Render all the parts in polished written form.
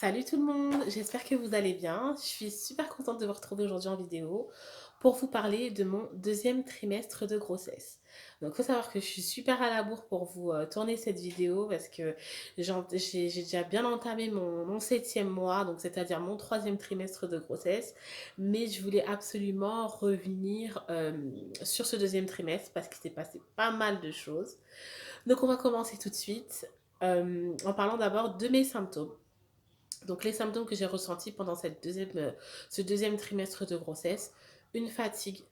Salut tout le monde, j'espère que vous allez bien. Je suis super contente de vous retrouver aujourd'hui en vidéo pour vous parler de mon deuxième trimestre de grossesse. Donc, il faut savoir que je suis super à la bourre pour vous tourner cette vidéo parce que j'ai déjà bien entamé mon septième mois, donc c'est-à-dire mon troisième trimestre de grossesse. Mais je voulais absolument revenir sur ce deuxième trimestre parce qu'il s'est passé pas mal de choses. Donc, on va commencer tout de suite en parlant d'abord de mes symptômes. Donc les symptômes que j'ai ressentis pendant ce deuxième trimestre de grossesse, une fatigue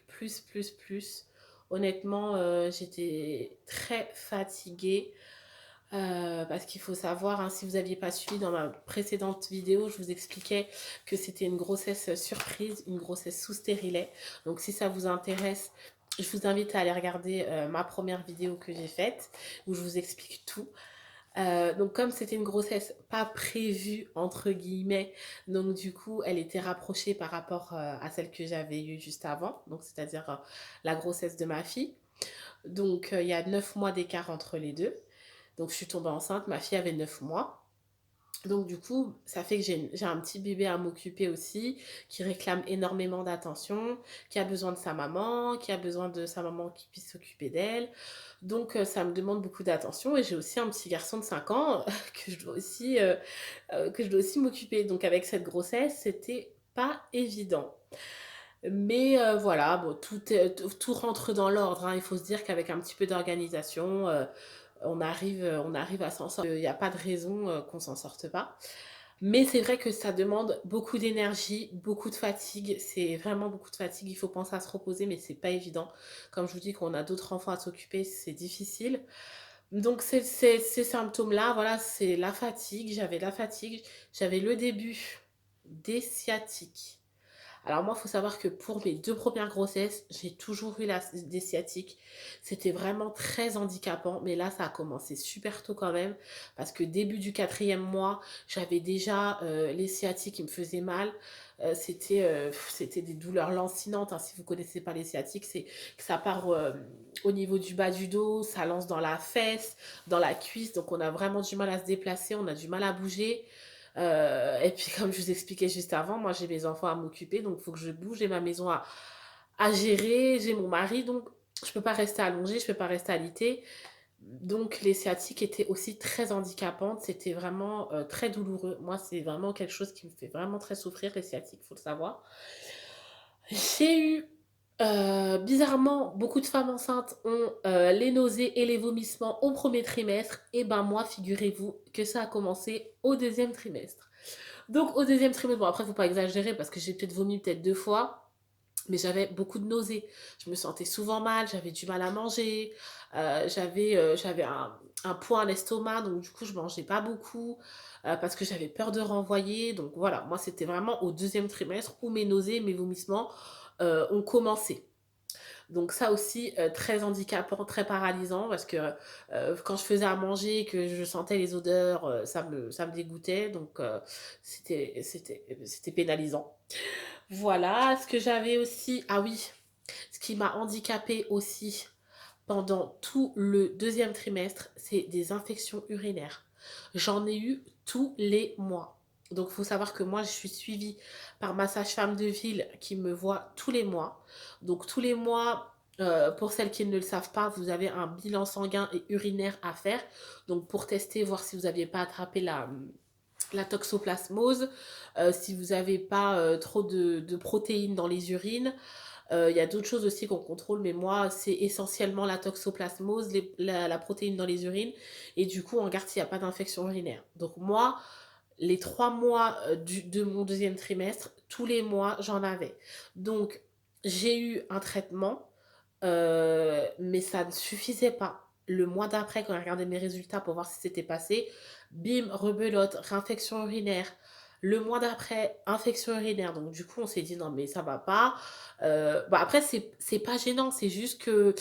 plus. Honnêtement, j'étais très fatiguée parce qu'il faut savoir, hein, si vous n'aviez pas suivi dans ma précédente vidéo, je vous expliquais que c'était une grossesse surprise, une grossesse sous stérilet. Donc si ça vous intéresse, je vous invite à aller regarder ma première vidéo que j'ai faite où je vous explique tout. Donc comme c'était une grossesse pas prévue entre guillemets, donc du coup elle était rapprochée par rapport à celle que j'avais eue juste avant, donc c'est-à-dire la grossesse de ma fille. Donc il y a 9 mois d'écart entre les deux. Donc je suis tombée enceinte, ma fille avait 9 mois. Donc du coup, ça fait que j'ai un petit bébé à m'occuper aussi, qui réclame énormément d'attention, qui a besoin de sa maman, qui a besoin de sa maman qui puisse s'occuper d'elle. Donc ça me demande beaucoup d'attention et j'ai aussi un petit garçon de 5 ans que je dois aussi m'occuper. Donc avec cette grossesse, c'était pas évident. Mais voilà, bon, tout rentre dans l'ordre, hein. Il faut se dire qu'avec un petit peu d'organisation, on arrive à s'en sortir. Il n'y a pas de raison qu'on s'en sorte pas. Mais c'est vrai que ça demande beaucoup d'énergie, beaucoup de fatigue. C'est vraiment beaucoup de fatigue. Il faut penser à se reposer, mais c'est pas évident. Comme je vous dis, qu'on a d'autres enfants à s'occuper, c'est difficile. Donc ces symptômes-là, voilà, c'est la fatigue. J'avais la fatigue. J'avais le début des sciatiques. Alors moi, il faut savoir que pour mes deux premières grossesses, j'ai toujours eu des sciatiques. C'était vraiment très handicapant, mais là, ça a commencé super tôt quand même, parce que début du quatrième mois, j'avais déjà les sciatiques qui me faisaient mal. C'était des douleurs lancinantes, hein. Si vous connaissez pas les sciatiques, c'est que ça part au niveau du bas du dos, ça lance dans la fesse, dans la cuisse, donc on a vraiment du mal à se déplacer, on a du mal à bouger. Et puis, comme je vous expliquais juste avant, moi j'ai mes enfants à m'occuper, donc il faut que je bouge, j'ai ma maison à gérer, j'ai mon mari, donc je peux pas rester allongée, je peux pas rester alitée. Donc les sciatiques étaient aussi très handicapantes, c'était vraiment très douloureux. Moi, c'est vraiment quelque chose qui me fait vraiment très souffrir, les sciatiques, faut le savoir. J'ai eu, bizarrement, beaucoup de femmes enceintes ont les nausées et les vomissements au premier trimestre. Et ben moi, figurez-vous que ça a commencé au deuxième trimestre. Donc au deuxième trimestre, bon après faut pas exagérer parce que j'ai peut-être vomi peut-être 2 fois, mais j'avais beaucoup de nausées. Je me sentais souvent mal, j'avais du mal à manger, j'avais un poids à l'estomac, donc du coup je mangeais pas beaucoup parce que j'avais peur de renvoyer. Donc voilà, moi c'était vraiment au deuxième trimestre où mes nausées, mes vomissements ont commencé. Donc ça aussi, très handicapant, très paralysant parce que quand je faisais à manger, que je sentais les odeurs, ça me dégoûtait. Donc c'était pénalisant. Voilà, ce que j'avais aussi, ah oui, ce qui m'a handicapée aussi pendant tout le deuxième trimestre, c'est des infections urinaires. J'en ai eu tous les mois. Donc, il faut savoir que moi, je suis suivie par ma sage-femme de ville qui me voit tous les mois. Donc, tous les mois, pour celles qui ne le savent pas, vous avez un bilan sanguin et urinaire à faire. Donc, pour tester, voir si vous n'aviez pas attrapé la toxoplasmose, si vous n'avez pas trop de protéines dans les urines. Il y a d'autres choses aussi qu'on contrôle, mais moi, c'est essentiellement la toxoplasmose, la protéine dans les urines. Et du coup, on regarde s'il n'y a pas d'infection urinaire. Donc moi, les 3 mois de mon deuxième trimestre, tous les mois, j'en avais. Donc, j'ai eu un traitement, mais ça ne suffisait pas. Le mois d'après, quand j'ai regardé mes résultats pour voir si c'était passé, bim, rebelote, réinfection urinaire. Le mois d'après, infection urinaire. Donc du coup, on s'est dit non mais ça va pas. Bah après, c'est pas gênant, c'est juste que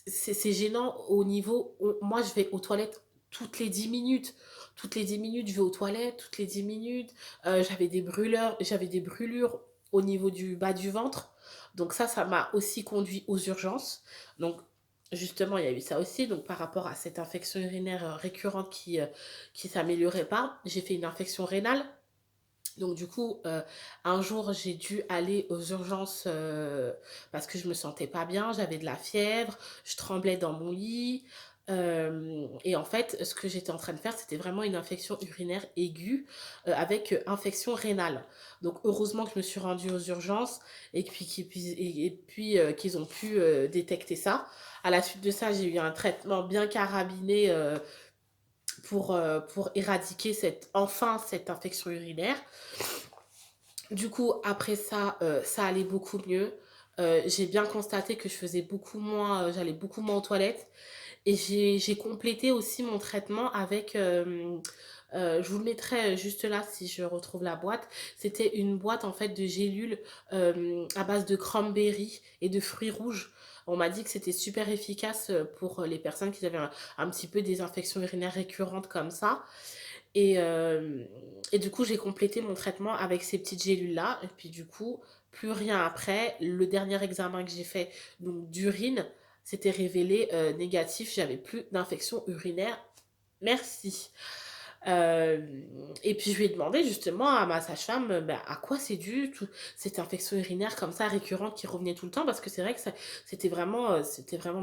c'est gênant au niveau. Moi, je vais aux toilettes toutes les 10 minutes. Toutes les 10 minutes, je vais aux toilettes, toutes les 10 minutes. J'avais des brûlures au niveau du bas du ventre. Donc ça m'a aussi conduit aux urgences. Donc justement, il y a eu ça aussi, donc par rapport à cette infection urinaire, récurrente qui s'améliorait pas, j'ai fait une infection rénale. Donc du coup, un jour, j'ai dû aller aux urgences, parce que je me sentais pas bien, j'avais de la fièvre, je tremblais dans mon lit, hem et en fait, ce que j'étais en train de faire, c'était vraiment une infection urinaire aiguë, avec, infection rénale. Donc heureusement que je me suis rendue aux urgences et que puis puis, qu'ils ont pu, détecter ça. À la suite de ça, j'ai eu un traitement bien carabiné, pour éradiquer cette infection urinaire. Du coup, après ça, ça allait beaucoup mieux. J'ai bien constaté que je faisais beaucoup moins, j'allais beaucoup moins aux toilettes et j'ai complété aussi mon traitement avec, je vous le mettrai juste là si je retrouve la boîte. C'était une boîte en fait de gélules, à base de cranberry et de fruits rouges. On m'a dit que c'était super efficace, pour les personnes qui avaient un petit peu des infections urinaires récurrentes comme ça. Et, et du coup, j'ai complété mon traitement avec ces petites gélules-là. Et puis du coup, plus rien après. Le dernier examen que j'ai fait, donc d'urine, s'était révélé négatif. J'avais plus d'infection urinaire. Merci. Et puis je lui ai demandé justement à ma sage-femme, bah, à quoi c'est dû tout cette infection urinaire comme ça récurrente qui revenait tout le temps parce que c'est vrai que c'était vraiment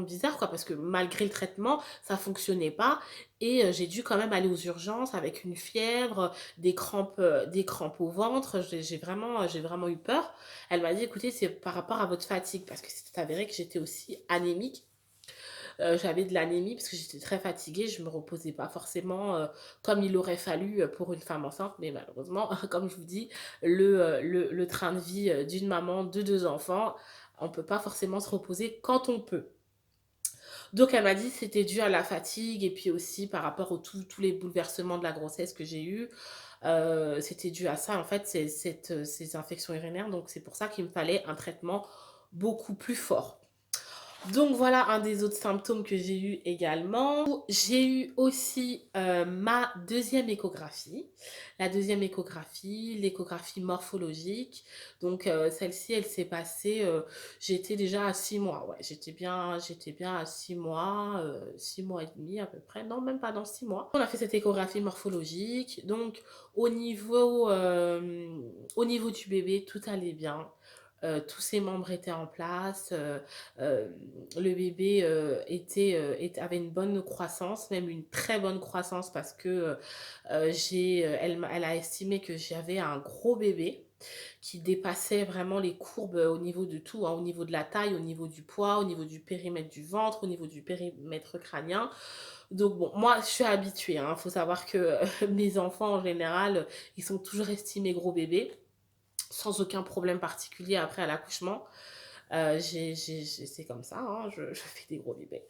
bizarre quoi parce que malgré le traitement, ça fonctionnait pas et j'ai dû quand même aller aux urgences avec une fièvre, des crampes au ventre, j'ai vraiment eu peur. Elle m'a dit: «Écoutez, c'est par rapport à votre fatigue» parce que c'est avéré que j'étais aussi anémique. J'avais de l'anémie parce que j'étais très fatiguée, je me reposais pas forcément, comme il aurait fallu, pour une femme enceinte. Mais malheureusement, comme je vous dis, le train de vie, d'une maman de 2 enfants, on peut pas forcément se reposer quand on peut. Donc elle m'a dit: «C'était dû à la fatigue et puis aussi par rapport aux tous les bouleversements de la grossesse que j'ai eus, c'était dû à ça en fait, ces infections urinaires, donc c'est pour ça qu'il me fallait un traitement beaucoup plus fort». Donc voilà un des autres symptômes que j'ai eu également. J'ai eu aussi, ma deuxième échographie. La deuxième échographie, l'échographie morphologique. Donc celle-ci, elle s'est passée, j'étais déjà à 6 mois, ouais, j'étais bien à 6 mois, 6 mois et demi à peu près. Non, même pas dans 6 mois. On a fait cette échographie morphologique. Donc au niveau du bébé, tout allait bien. Tous ses membres étaient en place, le bébé avait une bonne croissance, même une très bonne croissance parce que elle a estimé que j'avais un gros bébé qui dépassait vraiment les courbes au niveau de tout, hein, au niveau de la taille, au niveau du poids, au niveau du périmètre du ventre, au niveau du périmètre crânien. Donc bon, moi je suis habituée, hein, faut savoir que mes enfants en général, ils sont toujours estimés gros bébés sans aucun problème particulier après à l'accouchement. C'est comme ça, hein, je fais des gros bébés.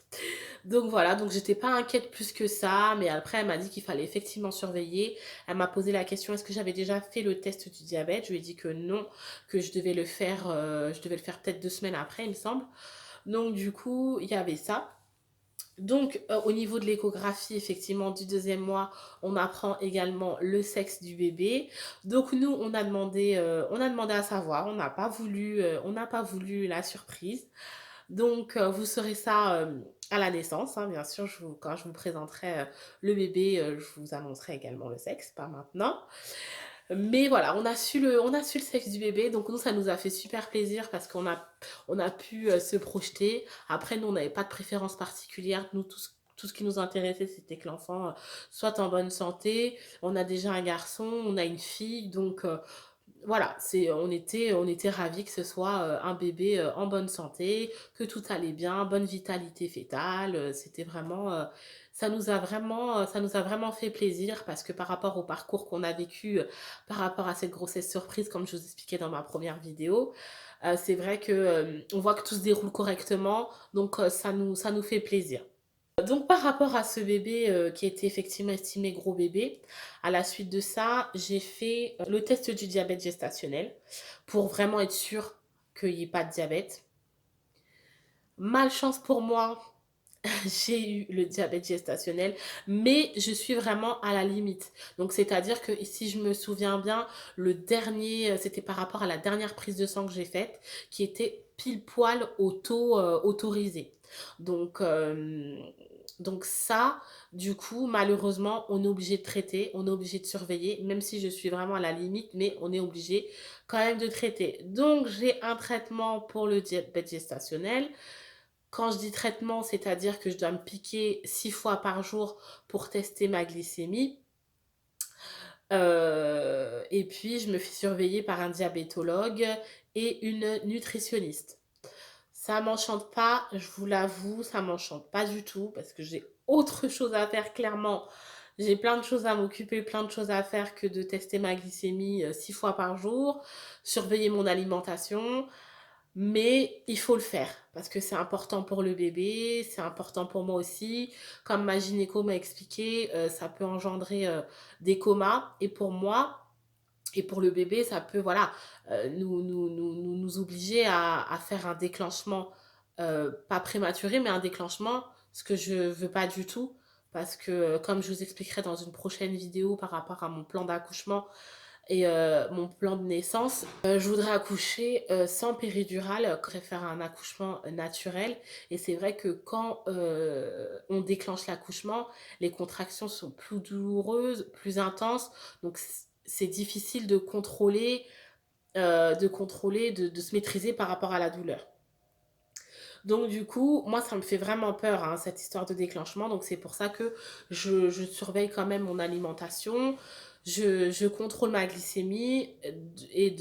Donc voilà, donc j'étais pas inquiète plus que ça, mais après elle m'a dit qu'il fallait effectivement surveiller. Elle m'a posé la question est-ce que j'avais déjà fait le test du diabète. Je lui ai dit que non, que je devais le faire peut-être 2 semaines après, il me semble. Donc du coup, il y avait ça. Donc, au niveau de l'échographie, effectivement, du deuxième mois, on apprend également le sexe du bébé. Donc nous, on a demandé à savoir, on n'a pas voulu la surprise. Donc, vous saurez ça, à la naissance, hein, bien sûr, quand je vous présenterai, le bébé, je vous annoncerai également le sexe, pas maintenant. Mais voilà, on a su le sexe du bébé, donc nous, ça nous a fait super plaisir parce on a pu se projeter. Après, nous, on n'avait pas de préférence particulière. Nous, tout ce qui nous intéressait, c'était que l'enfant soit en bonne santé. On a déjà un garçon, on a une fille, donc voilà, on était ravis que ce soit un bébé en bonne santé, que tout allait bien, bonne vitalité fétale. C'était vraiment, ça nous a vraiment fait plaisir parce que par rapport au parcours qu'on a vécu, par rapport à cette grossesse surprise, comme je vous expliquais dans ma première vidéo, c'est vrai que on voit que tout se déroule correctement, donc ça nous fait plaisir. Donc par rapport à ce bébé, qui était effectivement estimé gros bébé, à la suite de ça, j'ai fait, le test du diabète gestationnel pour vraiment être sûre qu'il y ait pas de diabète. Malchance pour moi, J'ai eu le diabète gestationnel, mais je suis vraiment à la limite. Donc, c'est-à-dire que si je me souviens bien, le dernier, c'était par rapport à la dernière prise de sang que j'ai faite, qui était pile poil au taux autorisé. Donc, donc ça, du coup, malheureusement, on est obligé de traiter, on est obligé de surveiller, même si je suis vraiment à la limite, mais on est obligé quand même de traiter. Donc, j'ai un traitement pour le diabète gestationnel. Quand je dis traitement, c'est-à-dire que je dois me piquer 6 fois par jour pour tester ma glycémie. Et puis, je me fais surveiller par un diabétologue et une nutritionniste. Ça m'enchante pas, je vous l'avoue, ça m'enchante pas du tout parce que j'ai autre chose à faire clairement. J'ai plein de choses à m'occuper, plein de choses à faire que de tester ma glycémie 6 fois par jour, surveiller mon alimentation. Mais il faut le faire parce que c'est important pour le bébé, c'est important pour moi aussi. Comme ma gynéco m'a expliqué, ça peut engendrer des comas. Et pour moi et pour le bébé, ça peut voilà, nous obliger à faire un déclenchement, pas prématuré, mais un déclenchement, ce que je veux pas du tout. Parce que, comme je vous expliquerai dans une prochaine vidéo par rapport à mon plan d'accouchement, et mon plan de naissance, je voudrais accoucher sans péridurale, je préfère un accouchement naturel. Et c'est vrai que quand on déclenche l'accouchement, les contractions sont plus douloureuses, plus intenses. Donc c'est difficile de se maîtriser par rapport à la douleur. Donc du coup, moi, ça me fait vraiment peur, hein, cette histoire de déclenchement. Donc c'est pour ça que je surveille quand même mon alimentation. Je contrôle ma glycémie et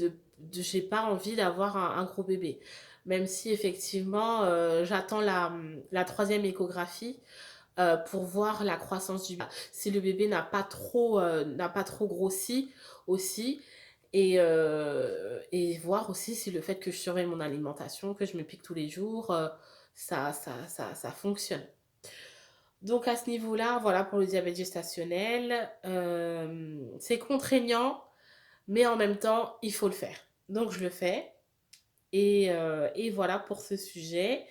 j'ai pas envie d'avoir un gros bébé. Même si effectivement, j'attends la troisième échographie pour voir la croissance du bébé. Si le bébé n'a pas trop grossi aussi. Et voir aussi si le fait que je surveille mon alimentation, que je me pique tous les jours, ça fonctionne. Donc à ce niveau-là, voilà pour le diabète gestationnel. C'est contraignant, mais en même temps, il faut le faire. Donc je le fais. Et voilà pour ce sujet.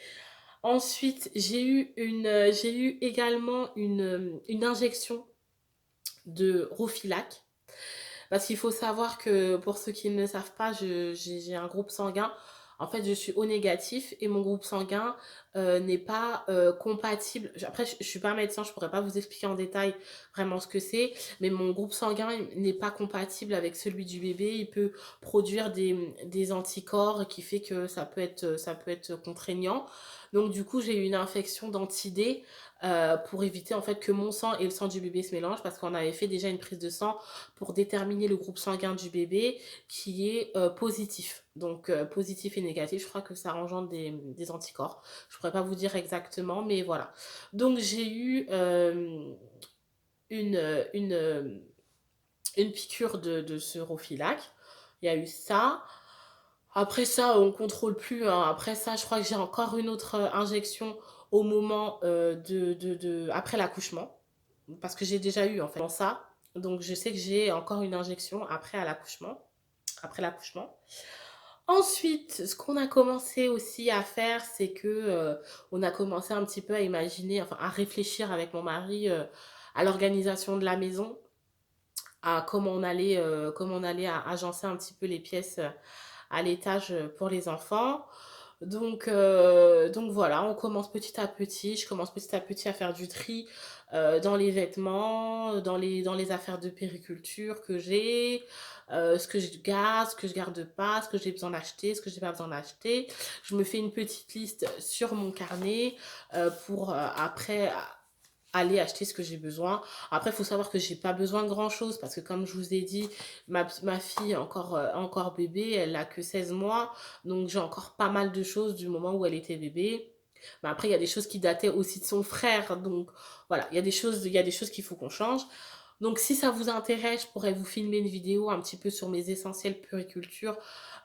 Ensuite, j'ai eu également une injection de Rofilac. Parce qu'il faut savoir que pour ceux qui ne le savent pas, j'ai un groupe sanguin. En fait, je suis O négatif et mon groupe sanguin n'est pas compatible. Après, je suis pas médecin, je pourrais pas vous expliquer en détail vraiment ce que c'est, mais mon groupe sanguin n'est pas compatible avec celui du bébé. Il peut produire des anticorps qui fait que ça peut être contraignant. Donc du coup, j'ai eu une infection d'antidés pour éviter en fait que mon sang et le sang du bébé se mélangent parce qu'on avait fait déjà une prise de sang pour déterminer le groupe sanguin du bébé qui est positif. Donc positif et négatif, je crois que ça engendre des anticorps. Je ne pourrais pas vous dire exactement, mais voilà. Donc j'ai eu une, une, une piqûre de ce Rofilac. Il y a eu ça. Après ça, on contrôle plus, hein. Après ça, je crois que j'ai encore une autre injection au moment après l'accouchement. Parce que j'ai déjà eu en fait ça. Donc je sais que j'ai encore une injection après à l'accouchement. Après l'accouchement. Ensuite, ce qu'on a commencé aussi à faire, c'est que on a commencé un petit peu à imaginer, enfin à réfléchir avec mon mari à l'organisation de la maison, à comment on allait agencer un petit peu les pièces à l'étage pour les enfants. Donc voilà, on commence petit à petit. Je commence petit à petit à faire du tri dans les vêtements, dans les affaires de périculture que j'ai, ce que je garde, ce que je garde pas, ce que j'ai besoin d'acheter, ce que j'ai pas besoin d'acheter. Je me fais une petite liste sur mon carnet pour après aller acheter ce que j'ai besoin. Après, il faut savoir que j'ai pas besoin de grand chose parce que comme je vous ai dit, ma fille encore bébé, elle a que 16 mois, donc j'ai encore pas mal de choses du moment où elle était bébé. Mais après, il y a des choses qui dataient aussi de son frère, donc voilà, il y a des choses qu'il faut qu'on change. Donc si ça vous intéresse, je pourrais vous filmer une vidéo un petit peu sur mes essentiels puriculture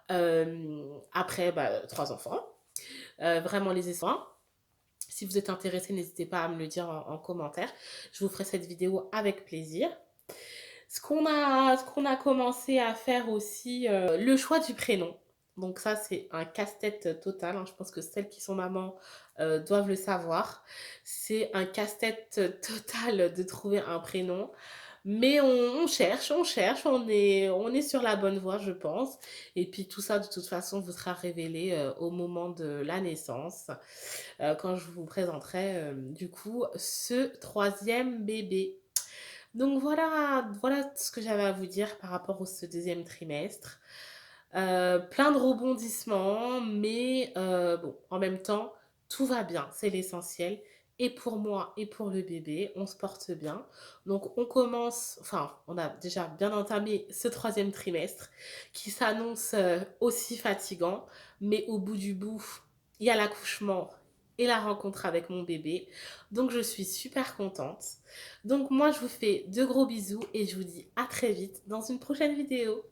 après 3 enfants. Vraiment les essentiels. Si vous êtes intéressé, n'hésitez pas à me le dire en commentaire. Je vous ferai cette vidéo avec plaisir. Ce qu'on a commencé à faire aussi, le choix du prénom. Donc ça, c'est un casse-tête total, hein. Je pense que celles qui sont mamans, doivent le savoir. C'est un casse-tête total de trouver un prénom, mais on cherche, on est sur la bonne voie, je pense. Et puis tout ça, de toute façon, vous sera révélé, au moment de la naissance, quand je vous présenterai, du coup, ce troisième bébé. Donc voilà ce que j'avais à vous dire par rapport au ce 2e trimestre. Plein de rebondissements, mais bon, en même temps, tout va bien, c'est l'essentiel et pour moi et pour le bébé, on se porte bien. Donc on commence enfin, on a déjà bien entamé ce 3e trimestre qui s'annonce, aussi fatigant, mais au bout du bout, il y a l'accouchement et la rencontre avec mon bébé. Donc je suis super contente. Donc moi, je vous fais de gros bisous et je vous dis à très vite dans une prochaine vidéo.